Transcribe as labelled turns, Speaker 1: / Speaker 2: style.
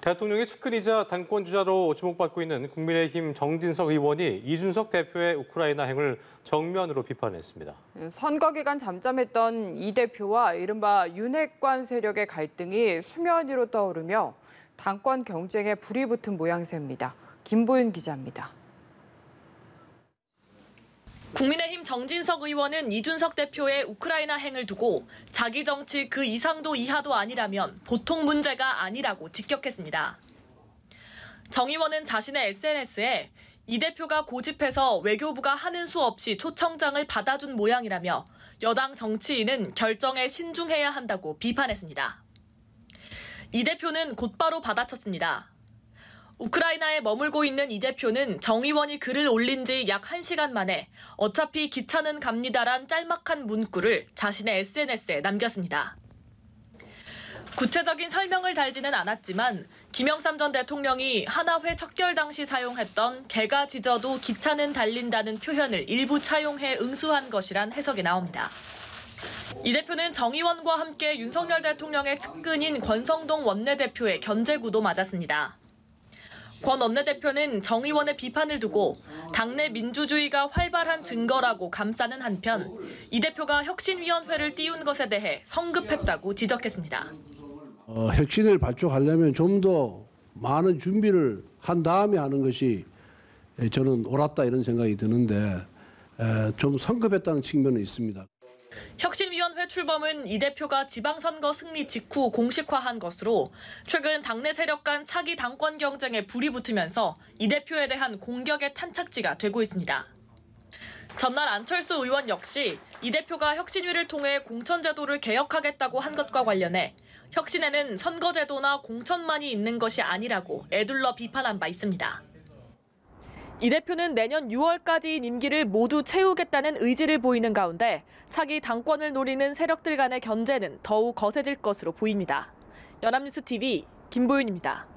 Speaker 1: 대통령의 측근이자 당권주자로 주목받고 있는 국민의힘 정진석 의원이 이준석 대표의 우크라이나 행을 정면으로 비판했습니다.
Speaker 2: 선거 기간 잠잠했던 이 대표와 이른바 윤핵관 세력의 갈등이 수면 위로 떠오르며 당권 경쟁에 불이 붙은 모양새입니다. 김보윤 기자입니다.
Speaker 3: 국민의힘 정진석 의원은 이준석 대표의 우크라이나 행을 두고 자기 정치 그 이상도 이하도 아니라면 보통 문제가 아니라고 직격했습니다. 정 의원은 자신의 SNS에 이 대표가 고집해서 외교부가 하는 수 없이 초청장을 받아준 모양이라며 여당 정치인은 결정에 신중해야 한다고 비판했습니다. 이 대표는 곧바로 받아쳤습니다. 우크라이나에 머물고 있는 이 대표는 정 의원이 글을 올린 지 약 1시간 만에 어차피 기차는 갑니다란 짤막한 문구를 자신의 SNS에 남겼습니다. 구체적인 설명을 달지는 않았지만 김영삼 전 대통령이 하나회 척결 당시 사용했던 개가 짖어도 기차는 달린다는 표현을 일부 차용해 응수한 것이란 해석이 나옵니다. 이 대표는 정 의원과 함께 윤석열 대통령의 측근인 권성동 원내대표의 견제구도 맞았습니다. 권 원내대표는 정 의원의 비판을 두고 당내 민주주의가 활발한 증거라고 감싸는 한편 이 대표가 혁신위원회를 띄운 것에 대해 성급했다고 지적했습니다.
Speaker 4: 혁신을 발족하려면 좀 더 많은 준비를 한 다음에 하는 것이 저는 옳았다 이런 생각이 드는데 좀 성급했다는 측면은 있습니다.
Speaker 3: 혁신위원회 출범은 이 대표가 지방선거 승리 직후 공식화한 것으로 최근 당내 세력 간 차기 당권 경쟁에 불이 붙으면서 이 대표에 대한 공격의 탄착지가 되고 있습니다. 전날 안철수 의원 역시 이 대표가 혁신위를 통해 공천제도를 개혁하겠다고 한 것과 관련해 혁신에는 선거제도나 공천만이 있는 것이 아니라고 에둘러 비판한 바 있습니다. 이 대표는 내년 6월까지 임기를 모두 채우겠다는 의지를 보이는 가운데 차기 당권을 노리는 세력들 간의 견제는 더욱 거세질 것으로 보입니다. 연합뉴스 TV 김보윤입니다.